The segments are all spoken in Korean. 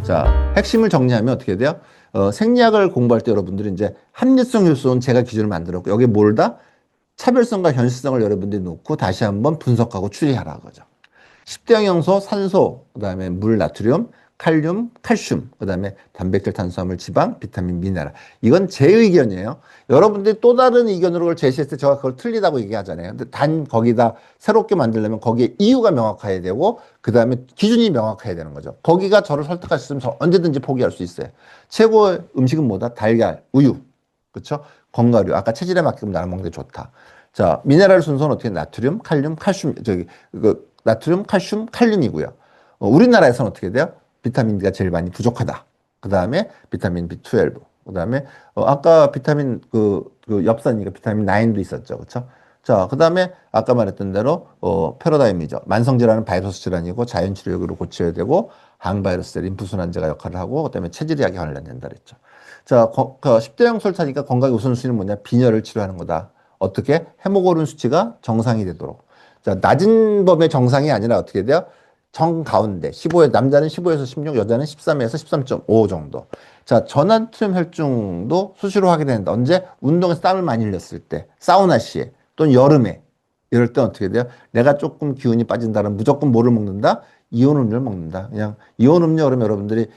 자, 핵심을 정리하면 어떻게 돼요? 생리학을 공부할 때 여러분들이 이제 합리성 요소는 제가 기준을 만들었고, 여기 뭘 다? 차별성과 현실성을 여러분들이 놓고 다시 한번 분석하고 추리하라 그죠. 10대 영양소, 산소, 그다음에 물, 나트륨, 칼륨, 칼슘, 그다음에 단백질, 탄수화물, 지방, 비타민, 미네랄. 이건 제 의견이에요. 여러분들이 또 다른 의견으로 제시했을 때 제가 그걸 틀리다고 얘기하잖아요. 근데 단 거기다 새롭게 만들려면 거기에 이유가 명확해야 되고 그다음에 기준이 명확해야 되는 거죠. 거기가 저를 설득할 수 있으면 저 언제든지 포기할 수 있어요. 최고의 음식은 뭐다? 달걀, 우유. 그렇죠? 건강류. 아까 체질에 맞게끔 나눠 먹는 게 좋다. 자, 미네랄 순서는 어떻게 나트륨, 칼륨, 칼슘, 나트륨, 칼슘, 칼륨이고요. 우리나라에서는 어떻게 돼요? 비타민 D가 제일 많이 부족하다. 그 다음에 비타민 B12. 그 다음에 아까 비타민 그 엽산이니까 비타민 9도 있었죠. 그렇죠? 자, 그 다음에 아까 말했던 대로 패러다임이죠. 만성질환은 바이러스 질환이고 자연치료약으로 고쳐야 되고 항바이러스, 림프순환제가 역할을 하고 그다음에 체질의학이 관련된다 그랬죠. 자, 10대형 설사니까 건강의 우선순위는 뭐냐? 빈혈을 치료하는 거다. 어떻게? 헤모글로빈 수치가 정상이 되도록. 자, 낮은 범의 정상이 아니라 어떻게 돼요? 정 가운데. 15에, 남자는 15에서 16, 여자는 13에서 13.5 정도. 자, 저나트륨 혈중도 수시로 하게 되는데, 언제? 운동에서 땀을 많이 흘렸을 때, 사우나 시에, 또는 여름에. 이럴 때 어떻게 돼요? 내가 조금 기운이 빠진다면 무조건 뭐를 먹는다? 이온 음료를 먹는다. 그냥 이온 음료 그러면 여러분들이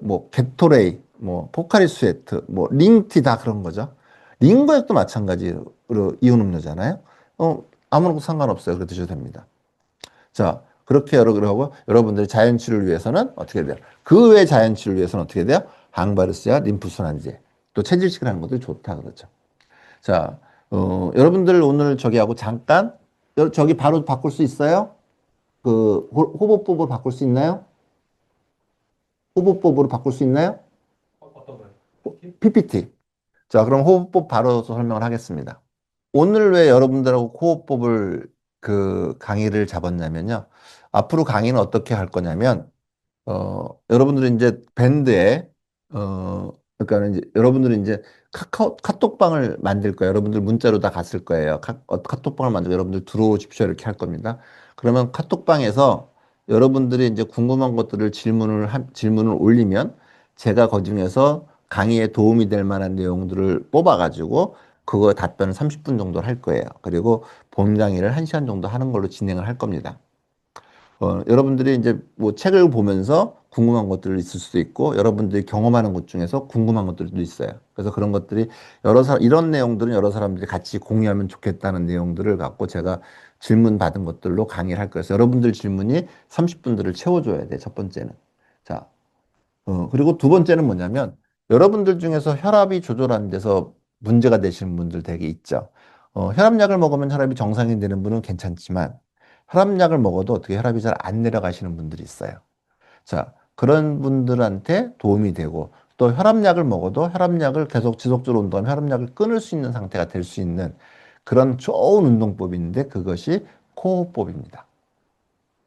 뭐 게토레이, 뭐 포카리 스웨트, 뭐 링티 다 그런 거죠. 링거액도 마찬가지로 이온 음료잖아요. 아무런 상관없어요. 그렇게 드셔도 됩니다. 자, 그렇게 그러고 여러분들이 자연치료를 위해서는 어떻게 돼요? 그 외 자연치료를 위해서는 어떻게 돼요? 항바이러스야 림프순환제, 또 체질식을 하는 것도 좋다 그렇죠. 자, 여러분들 오늘 저기 하고 잠깐 저기 바로 바꿀 수 있어요? 그 호흡법으로 바꿀 수 있나요? 호흡법으로 바꿀 수 있나요? 어떤 거요? PPT. 자, 그럼 호흡법 바로 설명을 하겠습니다. 오늘 왜 여러분들하고 호흡법을 강의를 잡았냐면요. 앞으로 강의는 어떻게 할 거냐면, 여러분들이 이제 밴드에, 그러니까 이제 여러분들이 이제 카톡방을 만들 거예요. 여러분들 문자로 다 갔을 거예요. 카톡방을 만들고 여러분들 들어오십시오. 이렇게 할 겁니다. 그러면 카톡방에서 여러분들이 이제 궁금한 것들을 질문을 올리면 제가 그중에서 강의에 도움이 될 만한 내용들을 뽑아가지고 그거 답변을 30분 정도 할 거예요. 그리고 본 강의를 1시간 정도 하는 걸로 진행을 할 겁니다. 여러분들이 이제 뭐 책을 보면서 궁금한 것들이 있을 수도 있고, 여러분들이 경험하는 것 중에서 궁금한 것들도 있어요. 그래서 그런 것들이 이런 내용들은 여러 사람들이 같이 공유하면 좋겠다는 내용들을 갖고 제가 질문 받은 것들로 강의를 할 거예요. 그래서 여러분들 질문이 30분들을 채워줘야 돼, 첫 번째는. 자, 그리고 두 번째는 뭐냐면, 여러분들 중에서 혈압이 조절하는 데서 문제가 되시는 분들 되게 있죠. 혈압약을 먹으면 혈압이 정상이 되는 분은 괜찮지만, 혈압약을 먹어도 어떻게 혈압이 잘 안 내려가시는 분들이 있어요. 자, 그런 분들한테 도움이 되고, 또 혈압약을 먹어도 혈압약을 계속 지속적으로 운동하면 혈압약을 끊을 수 있는 상태가 될 수 있는 그런 좋은 운동법이 있는데 그것이 코어법입니다.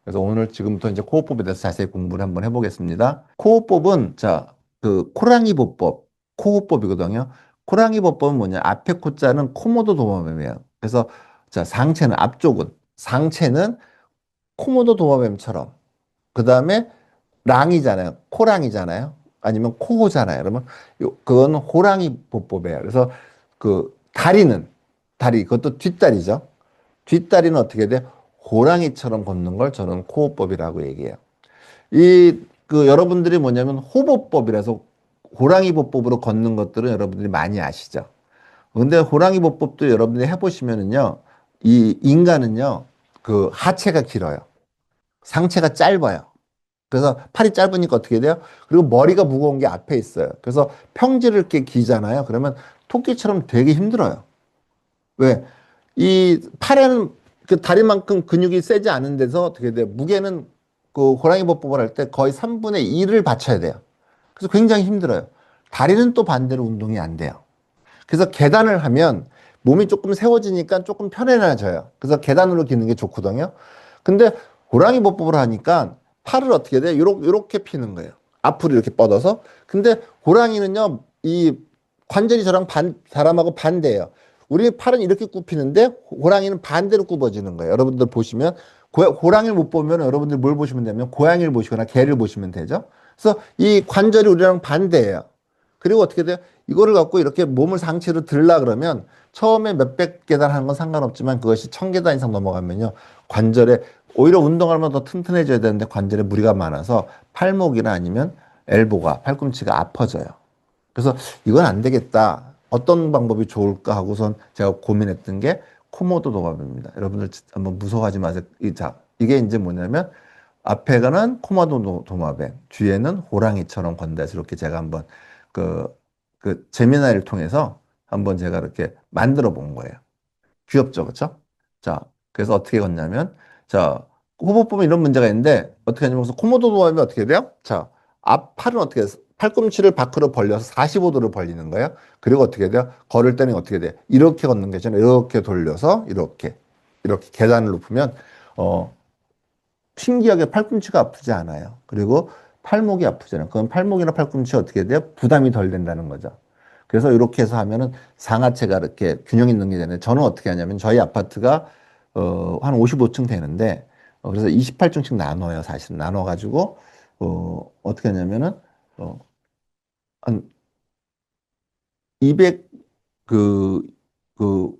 그래서 오늘 지금부터 이제 코어법에 대해서 자세히 공부를 한번 해보겠습니다. 코어법은 자, 코랑이 보법, 코어법이거든요. 코랑이 보법은 뭐냐? 앞에 코자는 코모도 도마뱀이에요. 그래서 자, 상체는 코모도 도마뱀처럼 그 다음에 랑이잖아요. 코랑이잖아요. 아니면 코호잖아요. 그러면 그건 호랑이 보법이에요. 그래서 다리 그것도 뒷다리죠. 뒷다리는 어떻게 돼? 호랑이처럼 걷는 걸 저는 코어법이라고 얘기해요. 여러분들이 뭐냐면 호보법이라서 호랑이 보법으로 걷는 것들은 여러분들이 많이 아시죠? 근데 호랑이 보법도 여러분들이 해보시면은요, 이 인간은요, 하체가 길어요. 상체가 짧아요. 그래서 팔이 짧으니까 어떻게 돼요? 그리고 머리가 무거운 게 앞에 있어요. 그래서 평지를 이렇게 기잖아요. 그러면 토끼처럼 되게 힘들어요. 왜? 이 팔에는 그 다리만큼 근육이 세지 않은 데서 어떻게 돼요? 무게는 그 호랑이 보법을 할 때 거의 3분의 1을 받쳐야 돼요. 그래서 굉장히 힘들어요. 다리는 또 반대로 운동이 안 돼요. 그래서 계단을 하면 몸이 조금 세워지니까 조금 편안해져요. 그래서 계단으로 기는 게 좋거든요. 근데 호랑이 보법을 하니까 팔을 어떻게 돼요? 요렇게 피는 거예요. 앞으로 이렇게 뻗어서. 근데 호랑이는요, 이 관절이 사람하고 반대예요. 우리 팔은 이렇게 굽히는데 호랑이는 반대로 굽어지는 거예요. 여러분들 보시면 호랑이를 못 보면 여러분들 뭘 보시면 되면 고양이를 보시거나 개를 보시면 되죠. 그래서 이 관절이 우리랑 반대예요. 그리고 어떻게 돼요? 이거를 갖고 이렇게 몸을 상체로 들라 그러면 처음에 몇백 계단 하는 건 상관없지만 그것이 천 계단 이상 넘어가면요. 관절에 오히려 운동하면 더 튼튼해져야 되는데 관절에 무리가 많아서 팔목이나 아니면 엘보가 팔꿈치가 아파져요. 그래서 이건 안 되겠다. 어떤 방법이 좋을까 하고선 제가 고민했던 게 코모도 도마뱀입니다. 여러분들 한번 무서워하지 마세요. 자, 이게 이제 뭐냐면 앞에가는 코모도 도마뱀, 뒤에는 호랑이처럼 건다 해서 이렇게 제가 한번 그, 그 재미나이를 통해서 한번 제가 이렇게 만들어 본 거예요. 귀엽죠, 그렇죠? 자, 그래서 어떻게 걷냐면, 자, 호흡 보면 이런 문제가 있는데 어떻게 하냐면 그래서 코모도 도마뱀이 어떻게 돼요? 자, 앞팔은 어떻게 해서 팔꿈치를 밖으로 벌려서 45도를 벌리는 거예요. 그리고 어떻게 돼요? 걸을 때는 어떻게 돼요? 이렇게 걷는 게 아니라 이렇게 돌려서 이렇게 계단을 높으면 어 신기하게 팔꿈치가 아프지 않아요. 그리고 팔목이 아프잖아요. 그럼 팔목이나 팔꿈치 어떻게 돼요? 부담이 덜 된다는 거죠. 그래서 이렇게 해서 하면은 상하체가 이렇게 균형 있는 게 되는데 저는 어떻게 하냐면 저희 아파트가 한 55층 되는데 그래서 28층씩 나눠요. 사실은 나눠가지고 어떻게 하냐면은 어, 한 200, 그, 그,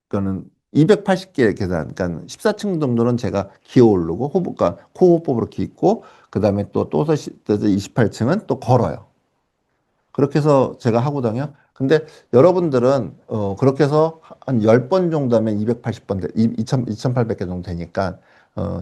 그니까는 280개 계단, 그러니까 14층 정도는 제가 기어 오르고, 호흡과 코호흡법으로 깃고, 그 다음에 또 28층은 또 걸어요. 그렇게 해서 제가 하거든요. 근데 여러분들은, 그렇게 해서 한 10번 정도 하면 280번, 2800개 정도 되니까,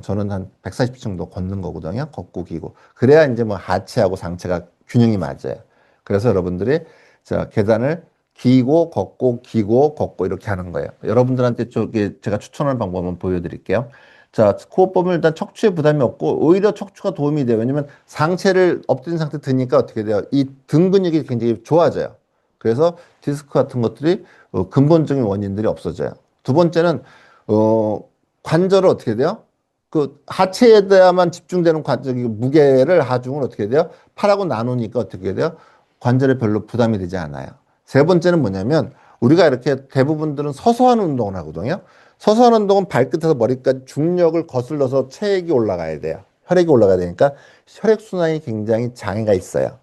저는 한 140 정도 걷는 거거든요. 걷고 기고. 그래야 이제 뭐 하체하고 상체가 균형이 맞아요. 그래서 여러분들이, 자, 계단을 기고, 걷고, 기고, 걷고 이렇게 하는 거예요. 여러분들한테 저기 제가 추천하는 방법을 보여드릴게요. 자, 호흡법은 일단 척추에 부담이 없고 오히려 척추가 도움이 돼요. 왜냐면 상체를 엎드린 상태 드니까 어떻게 돼요? 이 등 근육이 굉장히 좋아져요. 그래서 디스크 같은 것들이 근본적인 원인들이 없어져요. 두 번째는 어, 관절을 어떻게 돼요? 그 하체에 대해야만 집중되는 관절 무게를 하중을 어떻게 돼요? 팔하고 나누니까 어떻게 돼요? 관절에 별로 부담이 되지 않아요. 세 번째는 뭐냐면 우리가 이렇게 대부분들은 서서 하는 운동을 하거든요. 서서 하는 운동은 발끝에서 머리까지 중력을 거슬러서 체액이 올라가야 돼요. 혈액이 올라가야 되니까 혈액순환이 굉장히 장애가 있어요.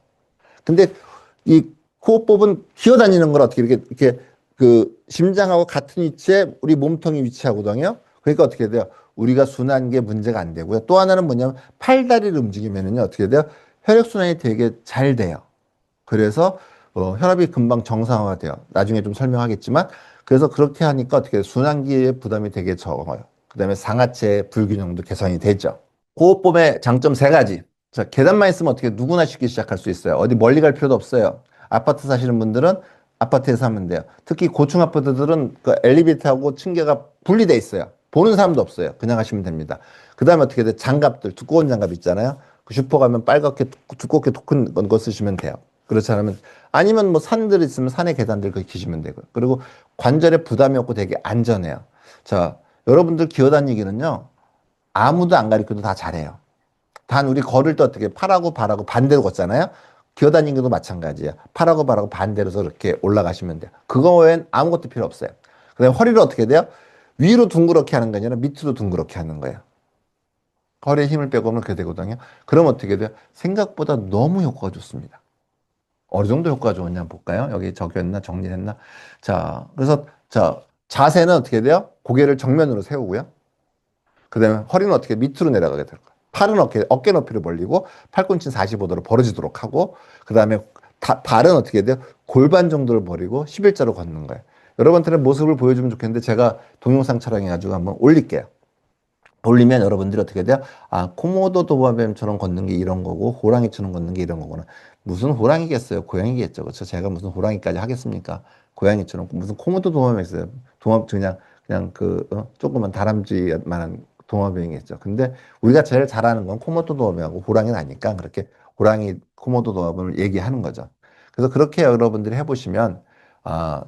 근데 이 호흡법은 기어다니는 걸 어떻게 이렇게 그 심장하고 같은 위치에 우리 몸통이 위치하거든요. 그러니까 어떻게 돼요? 우리가 순환기에 문제가 안 되고요. 또 하나는 뭐냐면 팔다리를 움직이면은요 어떻게 돼요? 혈액순환이 되게 잘 돼요. 그래서 혈압이 금방 정상화가 돼요. 나중에 좀 설명하겠지만 그래서 그렇게 하니까 어떻게 순환기의 부담이 되게 적어요. 그다음에 상하체 불균형도 개선이 되죠. 호흡법의 장점 세 가지. 자, 계단만 있으면 어떻게 누구나 쉽게 시작할 수 있어요. 어디 멀리 갈 필요도 없어요. 아파트 사시는 분들은 아파트에서 하면 돼요. 특히 고층 아파트들은 그 엘리베이터하고 층계가 분리돼 있어요. 보는 사람도 없어요. 그냥 하시면 됩니다. 그 다음에 어떻게 돼? 장갑들, 두꺼운 장갑 있잖아요. 그 슈퍼 가면 빨갛게 두껍게 큰 거 쓰시면 돼요. 그렇지 않으면 아니면 뭐 산들 있으면 산의 계단들 그 기시면 되고 그리고 관절에 부담이 없고 되게 안전해요. 자, 여러분들 기어다니기는요. 아무도 안 가르쳐도 다 잘해요. 단 우리 걸을 때 어떻게 팔하고 발하고 반대로 걷잖아요. 기어다니는 것도 마찬가지예요. 팔하고 발하고 반대로 이렇게 올라가시면 돼요. 그거 외엔 아무것도 필요 없어요. 그다음에 허리를 어떻게 돼요? 위로 둥그렇게 하는 게 아니라 밑으로 둥그렇게 하는 거예요. 허리에 힘을 빼고 하면 그렇게 되거든요. 그럼 어떻게 돼요? 생각보다 너무 효과가 좋습니다. 어느 정도 효과가 좋았냐 볼까요? 여기 적였나 정리했나? 자, 그래서 자 자세는 어떻게 돼요? 고개를 정면으로 세우고요. 그다음에 허리는 어떻게 밑으로 내려가게 될 거예요. 팔은 어깨 높이를 벌리고 팔꿈치는 45도로 벌어지도록 하고 그다음에 발은 어떻게 돼요? 골반 정도를 버리고 11자로 걷는 거예요. 여러분들의 모습을 보여주면 좋겠는데 제가 동영상 촬영해가지고 한번 올릴게요. 올리면 여러분들이 어떻게 돼요? 아, 코모도 도마뱀처럼 걷는 게 이런 거고 호랑이처럼 걷는 게 이런 거구나. 무슨 호랑이겠어요? 고양이겠죠. 그렇죠? 제가 무슨 호랑이까지 하겠습니까? 고양이처럼 무슨 코모도 도마뱀 있어요. 그냥 조그만 다람쥐만한 도마뱀이겠죠. 근데 우리가 제일 잘하는 건 코모도 도마뱀하고 호랑이는 아니까 그렇게 호랑이 코모도 도마뱀을 얘기하는 거죠. 그래서 그렇게 여러분들이 해보시면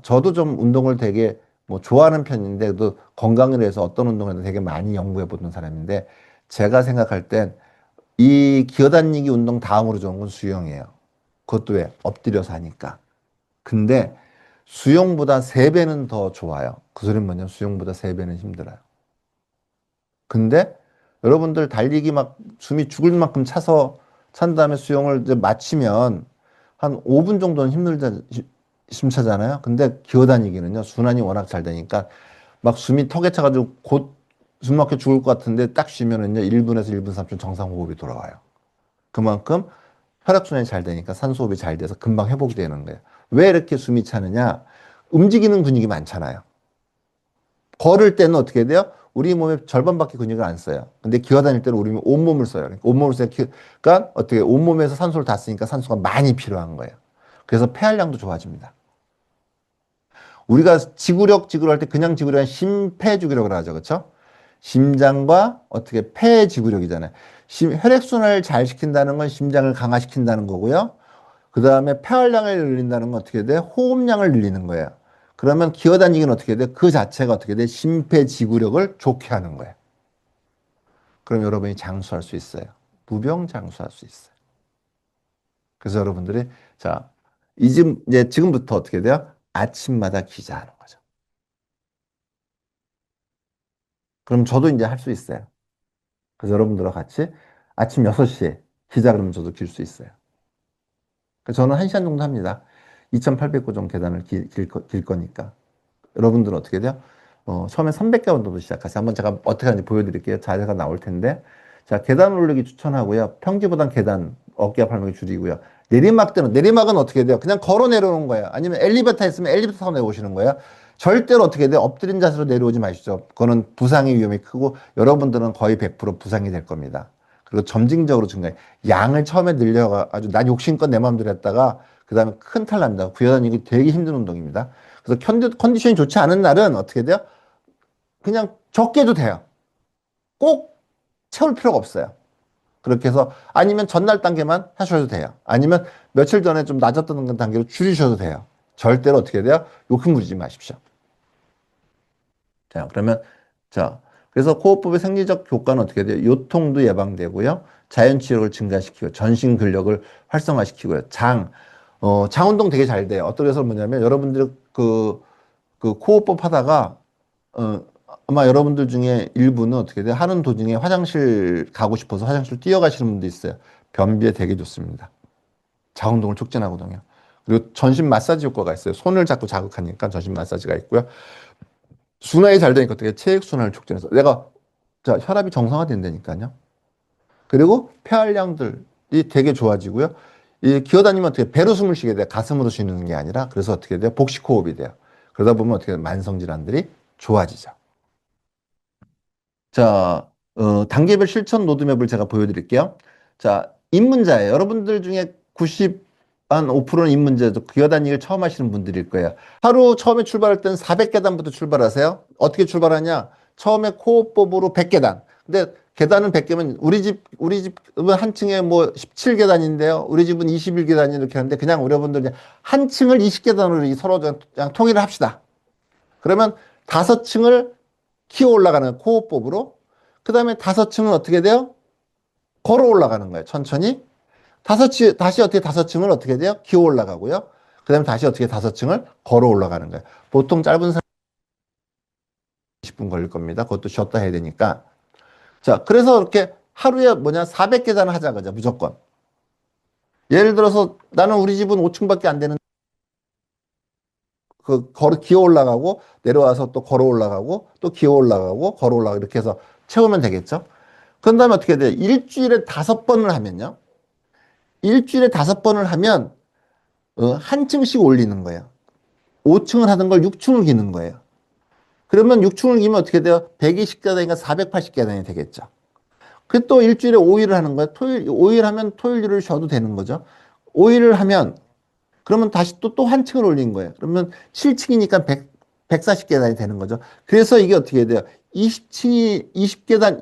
저도 좀 운동을 되게 뭐 좋아하는 편인데 또 건강을 위해서 어떤 운동을 해도 되게 많이 연구해 보는 사람인데 제가 생각할 땐 이 기어다니기 운동 다음으로 좋은 건 수영이에요. 그것도 왜? 엎드려서 하니까. 근데 수영보다 세배는더 좋아요. 그 소리는 뭐냐면 수영보다 세배는 힘들어요. 근데 여러분들 달리기 막 숨이 죽을 만큼 차서 찬 다음에 수영을 이제 마치면 한 5분 정도는 심차잖아요. 근데 기어다니기는요, 순환이 워낙 잘 되니까 막 숨이 턱에 차가지고 곧 숨 막혀 죽을 것 같은데 딱 쉬면은요, 1분에서 1분 3초 정상 호흡이 돌아와요. 그만큼 혈액순환이 잘 되니까 산소호흡이 잘 돼서 금방 회복이 되는 거예요. 왜 이렇게 숨이 차느냐? 움직이는 근육이 많잖아요. 걸을 때는 어떻게 돼요? 우리 몸의 절반밖에 근육을 안 써요. 근데 기어다닐 때는 우리 온몸을 써요. 그러니까 온몸을 쓰니까 어떻게 온몸에서 산소를 다 쓰니까 산소가 많이 필요한 거예요. 그래서 폐활량도 좋아집니다. 우리가 지구력 할 때 그냥 지구력은 심폐지구력을 하죠. 그렇죠? 심장과 어떻게 폐지구력이잖아요. 혈액순환을 잘 시킨다는 건 심장을 강화시킨다는 거고요. 그 다음에 폐활량을 늘린다는 건 어떻게 돼? 호흡량을 늘리는 거예요. 그러면 기어다니기는 어떻게 돼? 그 자체가 어떻게 돼? 심폐지구력을 좋게 하는 거예요. 그럼 여러분이 장수할 수 있어요. 무병장수할 수 있어요. 그래서 여러분들이 자, 이제 지금부터 어떻게 돼요? 아침마다 기자하는 거죠. 그럼 저도 이제 할 수 있어요. 그래서 여러분들과 같이 아침 6시에 기자 그러면 저도 길 수 있어요. 그래서 저는 1시간 정도 합니다. 2,800고 정도 계단을 길 거니까. 여러분들은 어떻게 돼요? 처음에 300개 정도 시작하세요. 한번 제가 어떻게 하는지 보여드릴게요. 자세가 나올 텐데. 자, 계단 오르기 추천하고요. 평지보단 계단, 어깨와 발목이 줄이고요. 내리막은 어떻게 돼요? 그냥 걸어 내려오는 거예요. 아니면 엘리베이터 있으면 엘리베이터 타고 내려오시는 거예요. 절대로 어떻게 돼요? 엎드린 자세로 내려오지 마시죠. 그거는 부상의 위험이 크고 여러분들은 거의 100% 부상이 될 겁니다. 그리고 점진적으로 증가해. 양을 처음에 늘려가지고 난 욕심껏 내 마음대로 했다가 그 다음에 큰 탈 납니다. 구여다니기 되게 힘든 운동입니다. 그래서 컨디션이 좋지 않은 날은 어떻게 돼요? 그냥 적게 해도 돼요. 꼭 채울 필요가 없어요. 그렇게 해서 아니면 전날 단계만 하셔도 돼요. 아니면 며칠 전에 좀 낮았던 단계로 줄이셔도 돼요. 절대로 어떻게 돼요? 욕심 부리지 마십시오. 자, 그러면 자, 그래서 코어법의 생리적 효과는 어떻게 돼요? 요통도 예방되고요. 자연 치유를 증가시키고 전신 근력을 활성화시키고요. 장 운동 되게 잘 돼요. 어떻게 해서 뭐냐면 여러분들 그 코어법 하다가 어, 아마 여러분들 중에 일부는 어떻게 돼요? 하는 도중에 화장실 가고 싶어서 화장실 뛰어가시는 분도 있어요. 변비에 되게 좋습니다. 자운동을 촉진하거든요. 그리고 전신 마사지 효과가 있어요. 손을 자꾸 자극하니까 전신 마사지가 있고요. 순환이 잘 되니까 어떻게 체액 순환을 촉진해서 내가 자 혈압이 정상화된다니까요. 그리고 폐활량들이 되게 좋아지고요. 이 기어다니면 어떻게 배로 숨을 쉬게 돼요. 가슴으로 쉬는 게 아니라 그래서 어떻게 돼요? 복식 호흡이 돼요. 그러다 보면 어떻게 돼요? 만성 질환들이 좋아지죠. 자, 단계별 실천 로드맵을 제가 보여드릴게요. 자, 입문자예요. 여러분들 중에 90한 5%는 입문자죠. 기어다니기를 처음 하시는 분들일 거예요. 하루 처음에 출발할 때는 400계단부터 출발하세요. 어떻게 출발하냐? 처음에 코어법으로 100계단. 근데 계단은 100개면 우리 집은 한 층에 뭐 17계단인데요. 우리 집은 21계단 이렇게 하는데 그냥 여러분들 그냥 한 층을 20계단으로 서로 그냥 통일을 합시다. 그러면 5층을 키워 올라가는 코어법으로 그 다음에 5층은 어떻게 돼요? 걸어 올라가는 거예요. 천천히. 다시 어떻게 5층을 어떻게 돼요? 기어 올라가고요. 그 다음에 다시 어떻게 5층을 걸어 올라가는 거예요. 보통 짧은 20분 걸릴 겁니다. 그것도 쉬었다 해야 되니까. 자, 그래서 이렇게 하루에 400계단을 하자, 그죠? 무조건. 예를 들어서 나는 우리 집은 5층밖에 안 되는 기어 올라가고 내려와서 또 걸어 올라가고 또 기어 올라가고 걸어 올라가고 이렇게 해서 채우면 되겠죠? 그런 다음에 어떻게 돼요? 일주일에 5번을 하면요. 일주일에 5번을 하면 한 층씩 올리는 거예요. 5층을 하던 걸 6층을 기는 거예요. 그러면 6층을 기면 어떻게 돼요? 120계단이니까 480계단이 되겠죠. 그 또 일주일에 5일을 하는 거예요. 5일 하면 토요일을 쉬어도 되는 거죠. 5일을 하면 그러면 다시 또 한 층을 올린 거예요. 그러면 7층이니까 140계단이 되는 거죠. 그래서 이게 어떻게 돼요? 20층이 20계단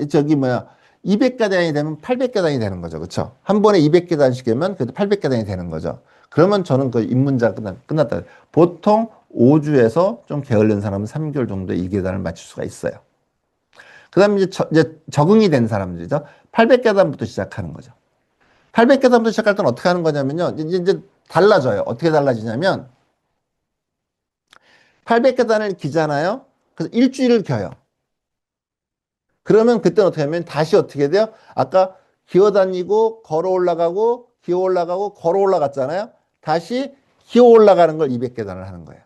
200계단이 되면 800계단이 되는 거죠. 그렇죠? 한 번에 200계단씩 되면 그래도 800계단이 되는 거죠. 그러면 저는 그 입문자 끝났다. 보통 5주에서 좀 게을른 사람은 3개월 정도에 2계단을 맞출 수가 있어요. 그다음에 이제 적응이 된 사람들이죠. 800계단부터 시작하는 거죠. 800계단부터 시작할 때는 어떻게 하는 거냐면요. 이제 달라져요. 어떻게 달라지냐면 800계단을 기잖아요. 그래서 일주일을 겨요. 그러면 그때는 어떻게 하면 다시 어떻게 돼요? 아까 기어다니고 걸어 올라가고 기어 올라가고 걸어 올라갔잖아요. 다시 기어 올라가는 걸 200계단을 하는 거예요.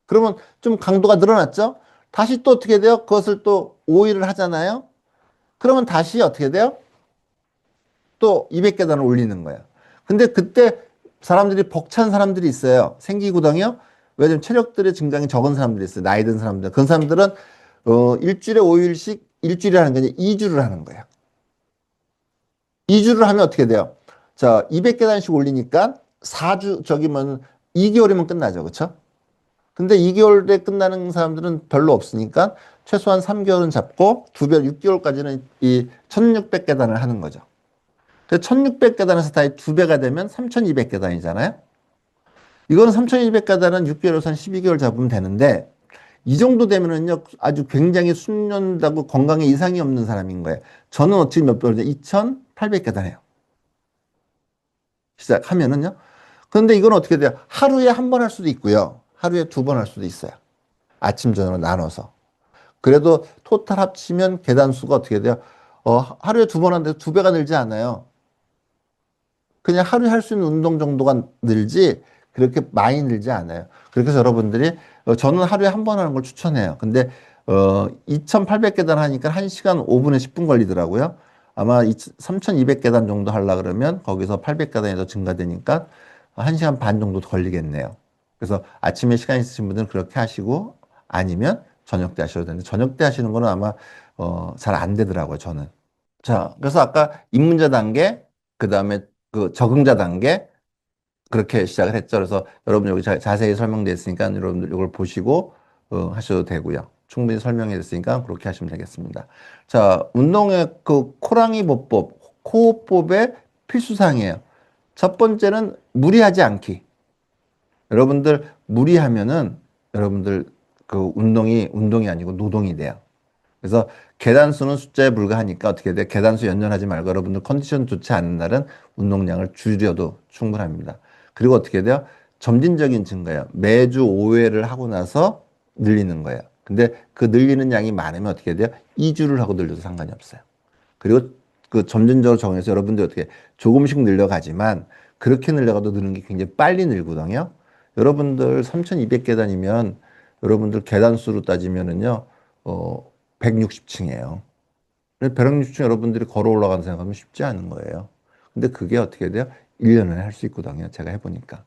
그러면 좀 강도가 늘어났죠? 다시 또 어떻게 돼요? 그것을 또 5일을 하잖아요. 그러면 다시 어떻게 돼요? 또 200계단을 올리는 거예요. 근데 그때 사람들이 벅찬 사람들이 있어요. 생기구덩이요. 왜냐면 체력들의 증강이 적은 사람들이 있어요. 나이 든 사람들. 그 사람들은 일주일에 5일씩 일주일에 하는 게 아니라 2주를 하는 거예요. 2주를 하면 어떻게 돼요? 자, 200계단씩 올리니까 4주 저기 뭐 2개월이면 끝나죠. 그렇죠? 근데 2개월에 끝나는 사람들은 별로 없으니까 최소한 3개월은 잡고 두 배, 6개월까지는 이 1600계단을 하는 거죠. 그래서 1600계단에서 다시 두 배가 되면 3200계단이잖아요. 이거는 3200계단은 6개월에서 한 12개월 잡으면 되는데 이 정도 되면은요 아주 굉장히 숙련하고 건강에 이상이 없는 사람인 거예요. 저는 어떻게 몇 배를 2800계단 해요. 시작하면은요. 그런데 이건 어떻게 돼요? 하루에 한 번 할 수도 있고요. 하루에 두 번 할 수도 있어요. 아침, 저녁으로 나눠서. 그래도 토탈 합치면 계단 수가 어떻게 돼요? 하루에 두 번 하는데 두 배가 늘지 않아요. 그냥 하루에 할 수 있는 운동 정도가 늘지 그렇게 많이 늘지 않아요. 그렇게 해서 여러분들이 저는 하루에 한 번 하는 걸 추천해요. 근데 2800계단 하니까 1시간 5분에 10분 걸리더라고요. 아마 3200계단 정도 하려 그러면 거기서 800계단이 더 증가되니까 1시간 반 정도 걸리겠네요. 그래서 아침에 시간 있으신 분들은 그렇게 하시고 아니면 저녁 때 하셔도 되는데 저녁 때 하시는 거는 아마 잘 안 되더라고요, 저는. 자, 그래서 아까 입문자 단계, 그 다음에 그 적응자 단계, 그렇게 시작을 했죠. 그래서 여러분 여기 자세히 설명되어 있으니까 여러분들 이걸 보시고 하셔도 되고요. 충분히 설명해 줬으니까 그렇게 하시면 되겠습니다. 자, 운동의 그 코랑이 보법, 코호법의 필수사항이에요. 첫 번째는 무리하지 않기. 여러분들 무리하면은 여러분들 그 운동이 아니고 노동이 돼요. 그래서 계단수는 숫자에 불과하니까 어떻게 돼? 계단수 연연하지 말고 여러분들 컨디션 좋지 않은 날은 운동량을 줄여도 충분합니다. 그리고 어떻게 돼요? 점진적인 증가예요. 매주 5회를 하고 나서 늘리는 거예요. 근데 그 늘리는 양이 많으면 어떻게 돼요? 2주를 하고 늘려도 상관이 없어요. 그리고 그 점진적으로 정해서 여러분들이 어떻게 조금씩 늘려가지만 그렇게 늘려가도 느는 게 굉장히 빨리 늘거든요. 여러분들 3200계단이면 여러분들 계단수로 따지면은요, 160층이에요. 160층 여러분들이 걸어 올라가는 생각하면 쉽지 않은 거예요. 근데 그게 어떻게 돼요? 1년을 할 수 있거든요. 제가 해보니까.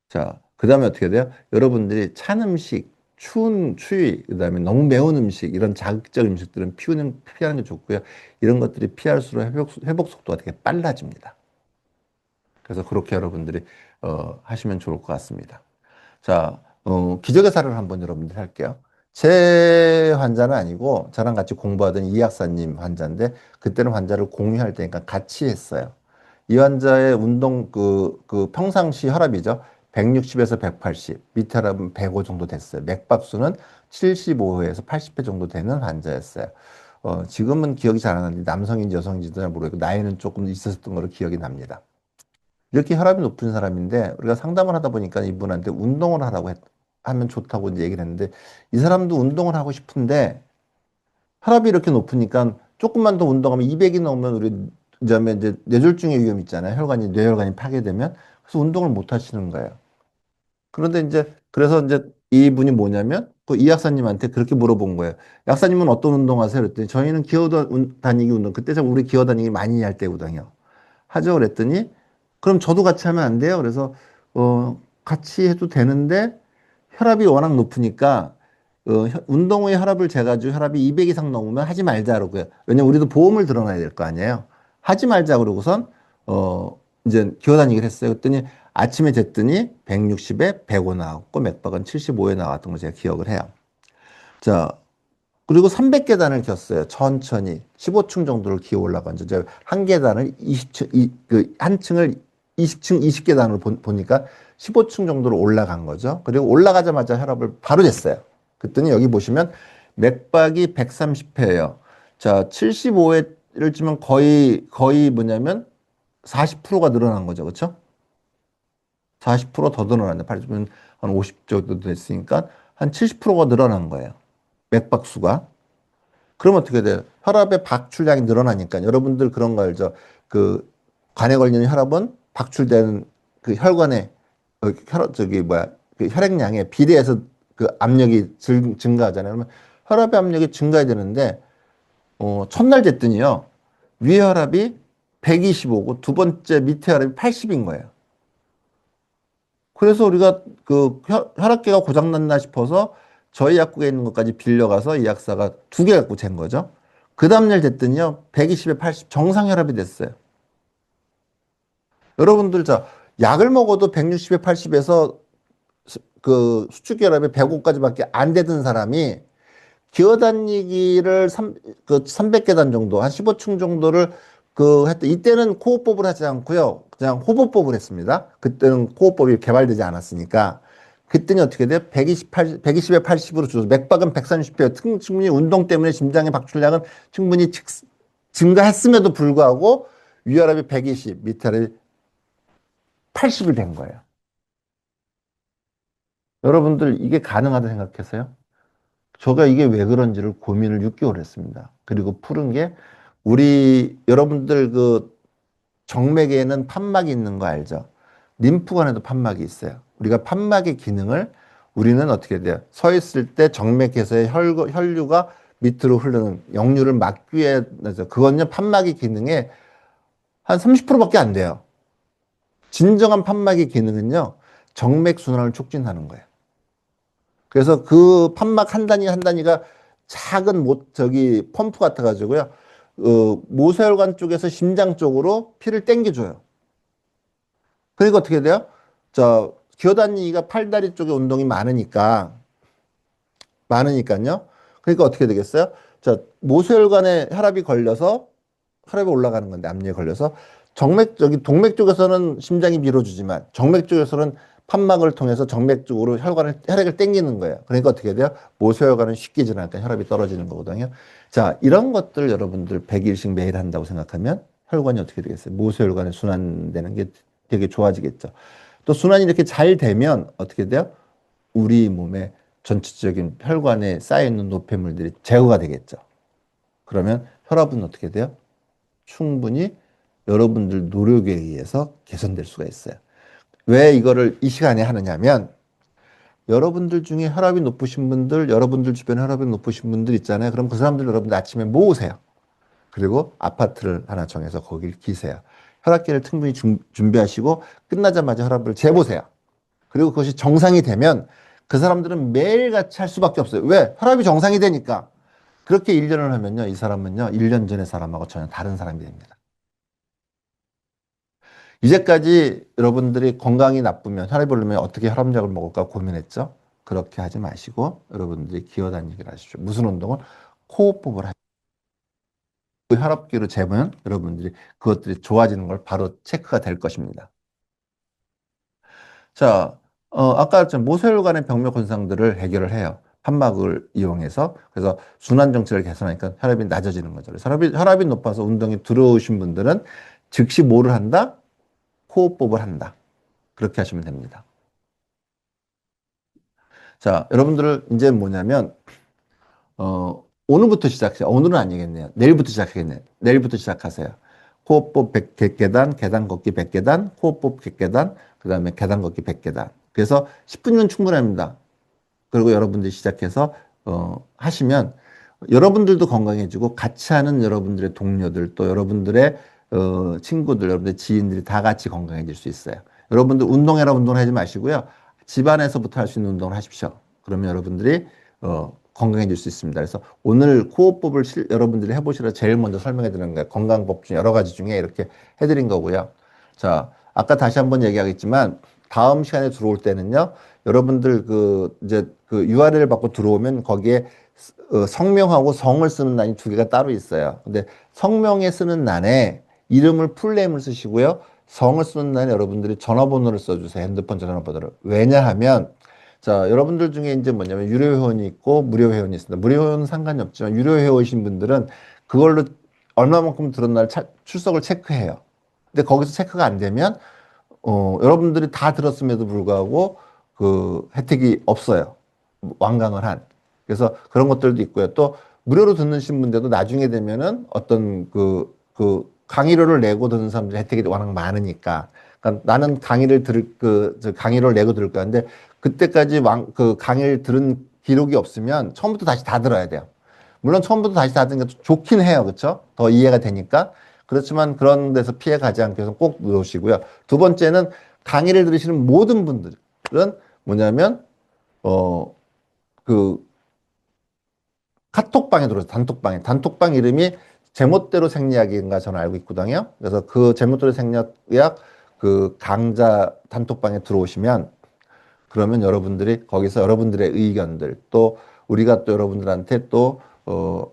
자, 그 다음에 어떻게 돼요? 여러분들이 찬 음식, 추운 추위, 그 다음에 너무 매운 음식, 이런 자극적 음식들은 피하는 게 좋고요. 이런 것들이 피할수록 회복 속도가 되게 빨라집니다. 그래서 그렇게 여러분들이 하시면 좋을 것 같습니다. 자, 기적의 사례를 한번 여러분들 할게요. 제 환자는 아니고 저랑 같이 공부하던 이 약사님 환자인데 그때는 환자를 공유할 때니까 같이 했어요. 이 환자의 운동 그 평상시 혈압이죠. 160에서 180, 밑에 혈압은 105 정도 됐어요. 맥박수는 75회에서 80회 정도 되는 환자였어요. 지금은 기억이 잘 안 나는데 남성인지 여성인지도 잘 모르겠고 나이는 조금 있었던 걸로 기억이 납니다. 이렇게 혈압이 높은 사람인데 우리가 상담을 하다 보니까 이분한테 운동을 하면 좋다고 이제 얘기를 했는데 이 사람도 운동을 하고 싶은데 혈압이 이렇게 높으니까 조금만 더 운동하면 200이 넘으면 우리 이제 뇌졸중의 위험 있잖아요. 뇌혈관이 파괴되면 그래서 운동을 못 하시는 거예요. 그런데 이제 그래서 이제 이분이 뭐냐면 그 이 약사님한테 그렇게 물어본 거예요. 약사님은 어떤 운동 하세요? 그랬더니 저희는 다니기 운동. 그때 우리 기어 다니기 많이 할 때거든요. 하죠. 그랬더니 그럼 저도 같이 하면 안 돼요? 그래서 같이 해도 되는데 혈압이 워낙 높으니까 운동 후에 혈압을 재가지고 혈압이 200 이상 넘으면 하지 말자 그러고요. 왜냐면 우리도 보험을 들어놔야 될 거 아니에요. 하지 말자 그러고선 이제 기어다니기를 했어요. 그랬더니 아침에 쟀더니 160에 105 나왔고 맥박은 75에 나왔던 걸 제가 기억을 해요. 자, 그리고 300계단을 겼어요. 천천히 15층 정도를 기어 올라간 저 한 계단을 20층 한 층을 20층 20계단으로 보니까 15층 정도로 올라간 거죠. 그리고 올라가자마자 혈압을 바로 쟀어요. 그랬더니 여기 보시면 맥박이 130회예요. 자, 75회를 찌면 거의 뭐냐면 40%가 늘어난 거죠. 그렇죠? 40%더 늘어났네. 80은 한 50 정도 됐으니까 한 70%가 늘어난 거예요. 맥박수가. 그러면 어떻게 돼요? 혈압의 박출량이 늘어나니까 여러분들 그런 거 알죠? 그 간에 걸리는 혈압은 박출되는 그 혈관의 저기 뭐야 그 혈액량에 비례해서 그 압력이 증가하잖아요. 그러면 혈압의 압력이 증가해야 되는데 첫날 쟀더니요 위에 혈압이 125고 두 번째 밑에 혈압이 80인 거예요. 그래서 우리가 그 혈압계가 고장났나 싶어서 저희 약국에 있는 것까지 빌려가서 이 약사가 두 개 갖고 잰 거죠. 그 다음날 됐더니요 120에 80 정상 혈압이 됐어요. 여러분들 자 약을 먹어도 160에 80에서 그 수축혈압이 105까지밖에 안 되던 사람이 기어다니기를 그 300계단 정도, 한 15층 정도를 했다. 이때는 코호흡법을 하지 않고요. 그냥 호흡법을 했습니다. 그때는 코호흡법이 개발되지 않았으니까. 그때는 어떻게 돼요? 120에 80으로 줄어서 맥박은 130배요. 충분히 운동 때문에 심장의 박출량은 충분히 증가했음에도 불구하고 위혈압이 120, 밑혈압이 80이 된 거예요. 여러분들 이게 가능하다 생각했어요? 제가 이게 왜 그런지를 고민을 6개월 했습니다. 그리고 푸른 게 우리 여러분들 그 정맥에는 판막이 있는 거 알죠? 림프관에도 판막이 있어요. 우리가 판막의 기능을 우리는 어떻게 돼요? 서 있을 때 정맥에서의 혈류가 밑으로 흐르는 역류를 막기 위해서 그건요 판막의 기능의 한 30%밖에 안 돼요. 진정한 판막의 기능은요 정맥 순환을 촉진하는 거예요. 그래서 그 판막 한 단위 한 단위가 작은 저기 펌프 같아 가지고요. 모세혈관 쪽에서 심장 쪽으로 피를 땡겨줘요. 그러니까 어떻게 돼요? 기어다니기가 팔다리 쪽에 운동이 많으니까요. 그러니까 어떻게 되겠어요? 모세혈관에 혈압이 걸려서 혈압이 올라가는 건데 압력이 걸려서 동맥 쪽에서는 심장이 밀어주지만 정맥 쪽에서는 판막을 통해서 정맥 쪽으로 혈액을 땡기는 거예요. 그러니까 어떻게 돼요? 모세혈관은 쉽게 지나니까 혈압이 떨어지는 거거든요. 자, 이런 것들 여러분들 100일씩 매일 한다고 생각하면 혈관이 어떻게 되겠어요? 모세혈관에 순환되는 게 되게 좋아지겠죠. 또 순환이 이렇게 잘 되면 어떻게 돼요? 우리 몸에 전체적인 혈관에 쌓여있는 노폐물들이 제거가 되겠죠. 그러면 혈압은 어떻게 돼요? 충분히 여러분들 노력에 의해서 개선될 수가 있어요. 왜 이거를 이 시간에 하느냐면 여러분들 중에 혈압이 높으신 분들, 여러분들 주변에 혈압이 높으신 분들 있잖아요. 그럼 그 사람들 여러분들 아침에 모으세요. 그리고 아파트를 하나 정해서 거길 기세요. 혈압계를 충분히 준비하시고 끝나자마자 혈압을 재보세요. 그리고 그것이 정상이 되면 그 사람들은 매일같이 할 수밖에 없어요. 왜? 혈압이 정상이 되니까. 그렇게 1년을 하면요. 이 사람은요. 1년 전의 사람하고 전혀 다른 사람이 됩니다. 이제까지 여러분들이 건강이 나쁘면 혈압이 오르면 어떻게 혈압약을 먹을까 고민했죠? 그렇게 하지 마시고 여러분들이 기어다니기를 하십시오. 무슨 운동을? 호흡법을 하십시오. 그 혈압계로 재면 여러분들이 그것들이 좋아지는 걸 바로 체크가 될 것입니다. 자, 아까 모세혈관의 병력 현상들을 해결을 해요. 판막을 이용해서. 그래서 순환 정체를 개선하니까 혈압이 낮아지는 거죠. 그래서 혈압이 높아서 운동에 들어오신 분들은 즉시 뭐를 한다? 호흡법을 한다. 그렇게 하시면 됩니다. 자, 여러분들 이제 뭐냐면 오늘부터 시작해요. 오늘은 아니겠네요. 내일부터 시작하겠네요. 내일부터 시작하세요. 호흡법 100계단, 계단 걷기 100계단, 호흡법 100계단, 그 다음에 계단 걷기 100계단. 그래서 10분이면 충분합니다. 그리고 여러분들이 시작해서 하시면 여러분들도 건강해지고 같이 하는 여러분들의 동료들 또 여러분들의 친구들, 여러분들의 지인들이 다 같이 건강해질 수 있어요. 여러분들 운동해라 운동하지 마시고요. 집안에서부터 할 수 있는 운동을 하십시오. 그러면 여러분들이 건강해질 수 있습니다. 그래서 오늘 호흡법을 여러분들이 해보시라 제일 먼저 설명해 드리는 거예요. 건강법 중에 여러 가지 중에 이렇게 해드린 거고요. 자, 아까 다시 한번 얘기하겠지만 다음 시간에 들어올 때는요. 여러분들 이제 URL을 받고 들어오면 거기에 성명하고 성을 쓰는 란이 두 개가 따로 있어요. 근데 성명에 쓰는 란에 이름을 풀네임을 쓰시고요. 성을 쓰는 란에 여러분들이 전화번호를 써주세요. 핸드폰 전화번호를. 왜냐하면 여러분들 중에 이제 뭐냐면 유료 회원이 있고 무료 회원이 있습니다. 무료 회원은 상관이 없지만 유료 회원이신 분들은 그걸로 얼마만큼 들었나를 출석을 체크해요. 근데 거기서 체크가 안 되면 여러분들이 다 들었음에도 불구하고 그 혜택이 없어요. 완강을 한. 그래서 그런 것들도 있고요. 또 무료로 듣는 분들도 나중에 되면은 어떤 그 강의료를 내고 듣는 사람들 혜택이 워낙 많으니까. 그러니까 나는 강의를 저 강의료를 내고 들을 거야. 근데 그때까지 그 강의를 들은 기록이 없으면 처음부터 다시 다 들어야 돼요. 물론 처음부터 다시 다 듣는 게 좋긴 해요. 그렇죠? 더 이해가 되니까. 그렇지만 그런 데서 피해 가지 않기 위해서 꼭 놓으시고요. 두 번째는 강의를 들으시는 모든 분들은 뭐냐면 그 카톡방에 들어서 단톡방 이름이 제멋대로 생리학인가 저는 알고 있거든요. 그래서 그 제멋대로 생리학 그 강좌 단톡방에 들어오시면 그러면 여러분들이 거기서 여러분들의 의견들 또 우리가 또 여러분들한테 또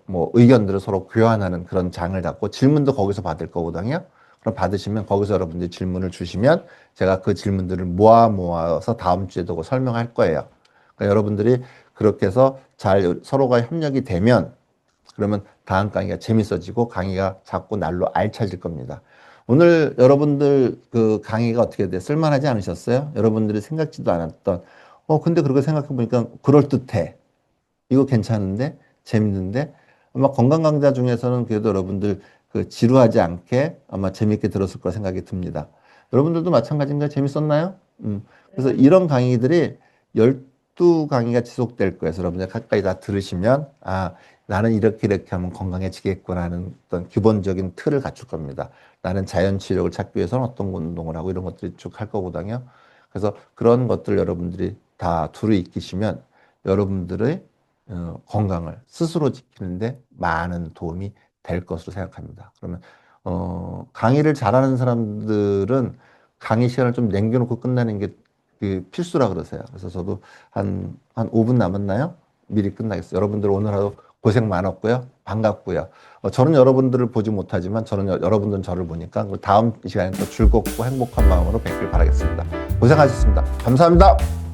뭐 의견들을 서로 교환하는 그런 장을 갖고 질문도 거기서 받을 거거든요. 그럼 받으시면 거기서 여러분들이 질문을 주시면 제가 그 질문들을 모아서 다음 주에도 설명할 거예요. 그러니까 여러분들이 그렇게 해서 잘 서로가 협력이 되면 그러면 다음 강의가 재밌어지고 강의가 자꾸 날로 알차질 겁니다. 오늘 여러분들 그 강의가 어떻게 돼? 쓸만하지 않으셨어요? 여러분들이 생각지도 않았던 근데 그렇게 생각해 보니까 그럴듯해. 이거 괜찮은데? 재밌는데? 아마 건강 강좌 중에서는 그래도 여러분들 그 지루하지 않게 아마 재밌게 들었을 거라 생각이 듭니다. 여러분들도 마찬가지인가요? 재밌었나요? 그래서 이런 강의들이 12강의가 지속될 거예요. 그래서 여러분들 가까이 다 들으시면 나는 이렇게 하면 건강해지겠구나 하는 어떤 기본적인 틀을 갖출 겁니다. 나는 자연 치료를 찾기 위해서는 어떤 운동을 하고 이런 것들이 쭉 할 거거든요. 그래서 그런 것들을 여러분들이 다 두루 익히시면 여러분들의 건강을 스스로 지키는데 많은 도움이 될 것으로 생각합니다. 그러면 강의를 잘하는 사람들은 강의 시간을 좀 남겨놓고 끝나는 게 그 필수라 그러세요. 그래서 저도 한 5분 남았나요? 미리 끝나겠어요. 여러분들 오늘 하루 고생 많았고요. 반갑고요. 저는 여러분들을 보지 못하지만 저는 여러분들은 저를 보니까 다음 시간에 또 즐겁고 행복한 마음으로 뵙길 바라겠습니다. 고생하셨습니다. 감사합니다.